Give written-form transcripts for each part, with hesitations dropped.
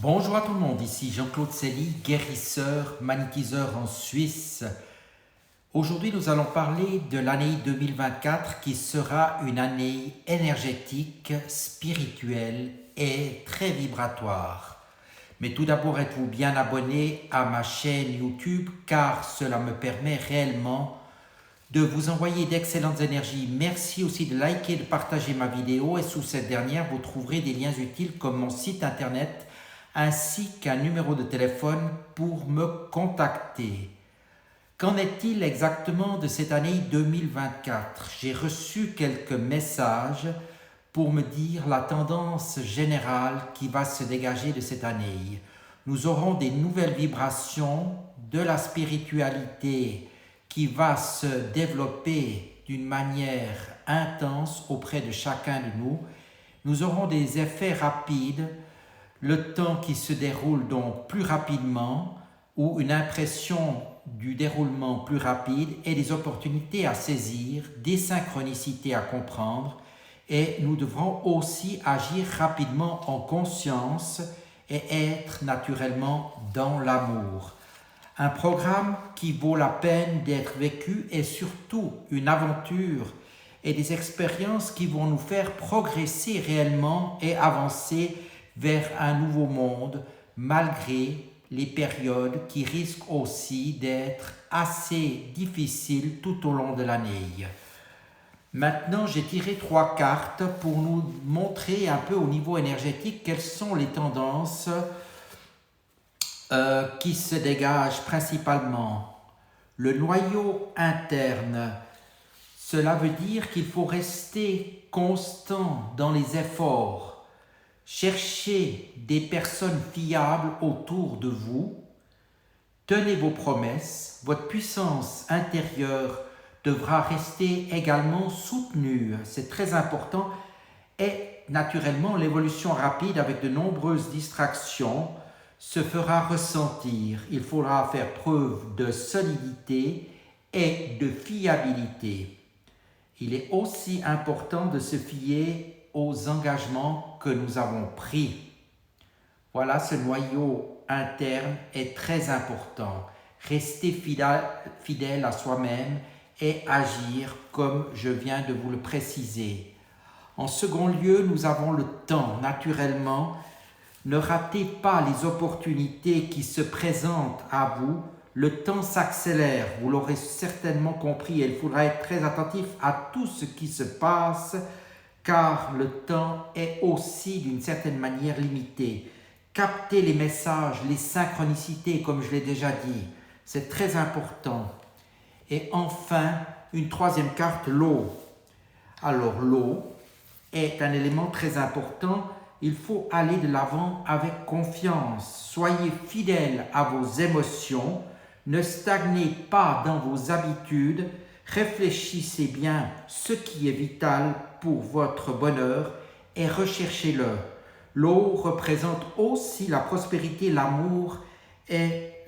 Bonjour à tout le monde, ici Jean-Claude Selly, guérisseur, magnétiseur en Suisse. Aujourd'hui, nous allons parler de l'année 2024 qui sera une année énergétique, spirituelle et très vibratoire. Mais tout d'abord, êtes-vous bien abonné à ma chaîne YouTube car cela me permet réellement de vous envoyer d'excellentes énergies. Merci aussi de liker et de partager ma vidéo et sous cette dernière, vous trouverez des liens utiles comme mon site internet ainsi qu'un numéro de téléphone pour me contacter. Qu'en est-il exactement de cette année 2024 ? J'ai reçu quelques messages pour me dire la tendance générale qui va se dégager de cette année. Nous aurons des nouvelles vibrations, de la spiritualité qui va se développer d'une manière intense auprès de chacun de nous. Nous aurons des effets rapides, le temps qui se déroule donc plus rapidement ou une impression du déroulement plus rapide et des opportunités à saisir, des synchronicités à comprendre et nous devrons aussi agir rapidement en conscience et être naturellement dans l'amour. Un programme qui vaut la peine d'être vécu et surtout une aventure et des expériences qui vont nous faire progresser réellement et avancer vers un nouveau monde malgré les périodes qui risquent aussi d'être assez difficiles tout au long de l'année. Maintenant, j'ai tiré 3 cartes pour nous montrer un peu au niveau énergétique quelles sont les tendances qui se dégagent principalement. Le noyau interne, cela veut dire qu'il faut rester constant dans les efforts. Cherchez des personnes fiables autour de vous. Tenez vos promesses. Votre puissance intérieure devra rester également soutenue. C'est très important. Et naturellement, l'évolution rapide avec de nombreuses distractions se fera ressentir. Il faudra faire preuve de solidité et de fiabilité. Il est aussi important de se fier aux engagements que nous avons pris. Voilà, ce noyau interne est très important. Rester fidèle à soi-même et agir comme je viens de vous le préciser. En second lieu, nous avons le temps. Naturellement, ne ratez pas les opportunités qui se présentent à vous. Le temps s'accélère, vous l'aurez certainement compris, et il faudra être très attentif à tout ce qui se passe car le temps est aussi d'une certaine manière limité. Captez les messages, les synchronicités, comme je l'ai déjà dit, c'est très important. Et enfin, une troisième carte, l'eau. Alors l'eau est un élément très important. Il faut aller de l'avant avec confiance. Soyez fidèle à vos émotions. Ne stagnez pas dans vos habitudes. Réfléchissez bien ce qui est vital pour votre bonheur et recherchez-le. L'eau représente aussi la prospérité, l'amour et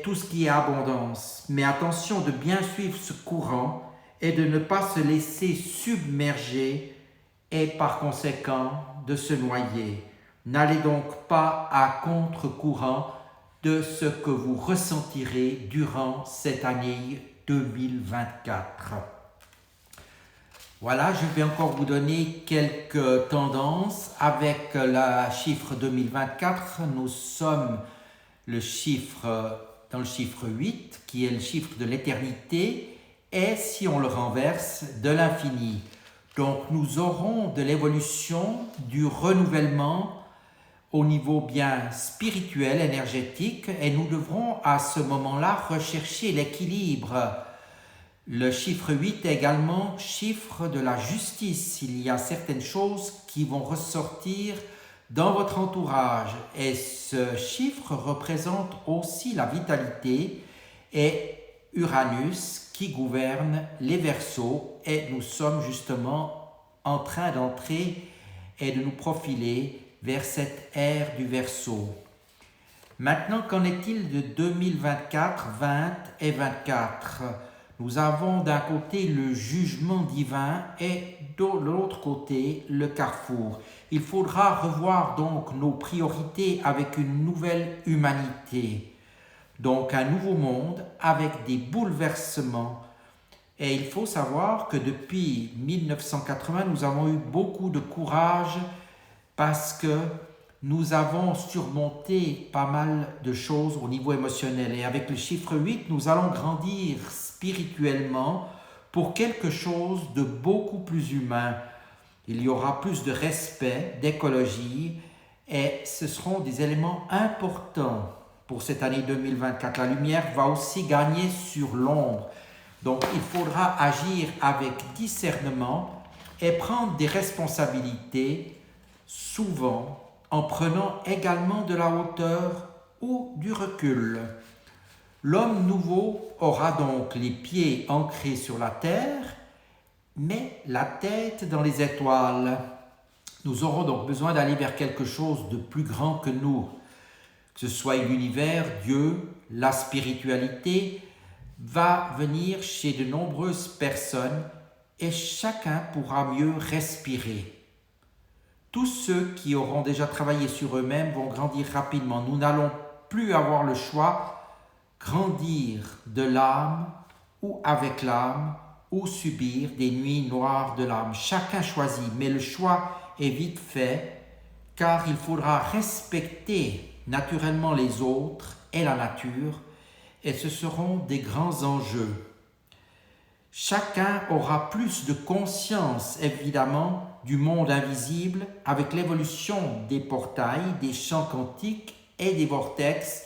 tout ce qui est abondance. Mais attention de bien suivre ce courant et de ne pas se laisser submerger et par conséquent de se noyer. N'allez donc pas à contre-courant de ce que vous ressentirez durant cette année 2024. Voilà, je vais encore vous donner quelques tendances avec le chiffre 2024. Nous sommes dans le chiffre 8, qui est le chiffre de l'éternité, et si on le renverse, de l'infini. Donc nous aurons de l'évolution, du renouvellement au niveau bien spirituel, énergétique, et nous devrons à ce moment-là rechercher l'équilibre. Le chiffre 8 est également chiffre de la justice. Il y a certaines choses qui vont ressortir dans votre entourage et ce chiffre représente aussi la vitalité et Uranus qui gouverne les Verseaux et nous sommes justement en train d'entrer et de nous profiler vers cette ère du Verseau. Maintenant, qu'en est-il de 2024, 20 et 24 ? Nous avons d'un côté le jugement divin et de l'autre côté le carrefour. Il faudra revoir donc nos priorités avec une nouvelle humanité. Donc un nouveau monde avec des bouleversements. Et il faut savoir que depuis 1980, nous avons eu beaucoup de courage parce que nous avons surmonté pas mal de choses au niveau émotionnel. Et avec le chiffre 8, nous allons grandir spirituellement pour quelque chose de beaucoup plus humain. Il y aura plus de respect, d'écologie, et ce seront des éléments importants pour cette année 2024. La lumière va aussi gagner sur l'ombre. Donc il faudra agir avec discernement et prendre des responsabilités, souvent en prenant également de la hauteur ou du recul. L'homme nouveau aura donc les pieds ancrés sur la terre, mais la tête dans les étoiles. Nous aurons donc besoin d'aller vers quelque chose de plus grand que nous, que ce soit l'univers, Dieu, la spiritualité, va venir chez de nombreuses personnes et chacun pourra mieux respirer. Tous ceux qui auront déjà travaillé sur eux-mêmes vont grandir rapidement. Nous n'allons plus avoir le choix, grandir de l'âme ou avec l'âme ou subir des nuits noires de l'âme. Chacun choisit, mais le choix est vite fait car il faudra respecter naturellement les autres et la nature et ce seront des grands enjeux. Chacun aura plus de conscience, évidemment, du monde invisible avec l'évolution des portails, des champs quantiques et des vortex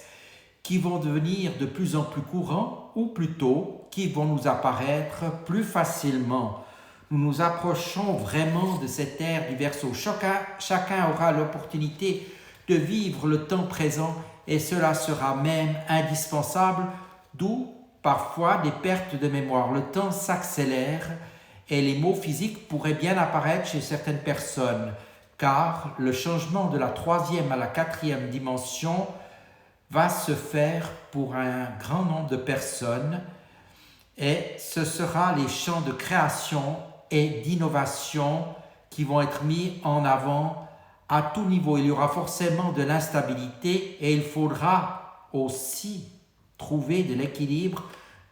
qui vont devenir de plus en plus courants ou plutôt qui vont nous apparaître plus facilement. Nous nous approchons vraiment de cette ère du Verseau. Chacun aura l'opportunité de vivre le temps présent et cela sera même indispensable, d'où parfois des pertes de mémoire. Le temps s'accélère et les maux physiques pourraient bien apparaître chez certaines personnes, car le changement de la 3e à la 4e dimension va se faire pour un grand nombre de personnes et ce sera les champs de création et d'innovation qui vont être mis en avant à tout niveau. Il y aura forcément de l'instabilité et il faudra aussi trouver de l'équilibre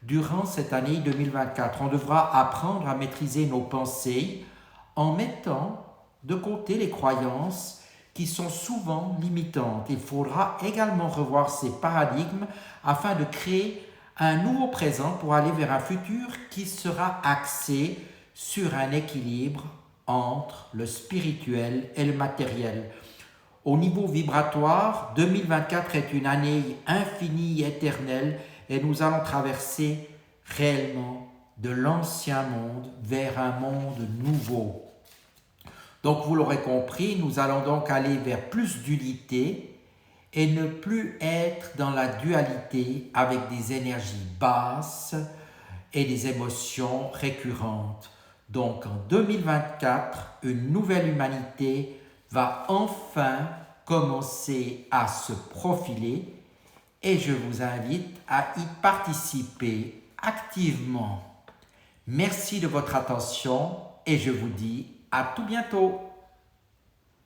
durant cette année 2024. On devra apprendre à maîtriser nos pensées en mettant de côté les croyances qui sont souvent limitantes. Il faudra également revoir ces paradigmes afin de créer un nouveau présent pour aller vers un futur qui sera axé sur un équilibre entre le spirituel et le matériel. Au niveau vibratoire, 2024 est une année infinie, éternelle, et nous allons traverser réellement de l'ancien monde vers un monde nouveau. Donc vous l'aurez compris, nous allons donc aller vers plus d'unité et ne plus être dans la dualité avec des énergies basses et des émotions récurrentes. Donc en 2024, une nouvelle humanité va enfin commencer à se profiler et je vous invite à y participer activement. Merci de votre attention et je vous dis à tout bientôt.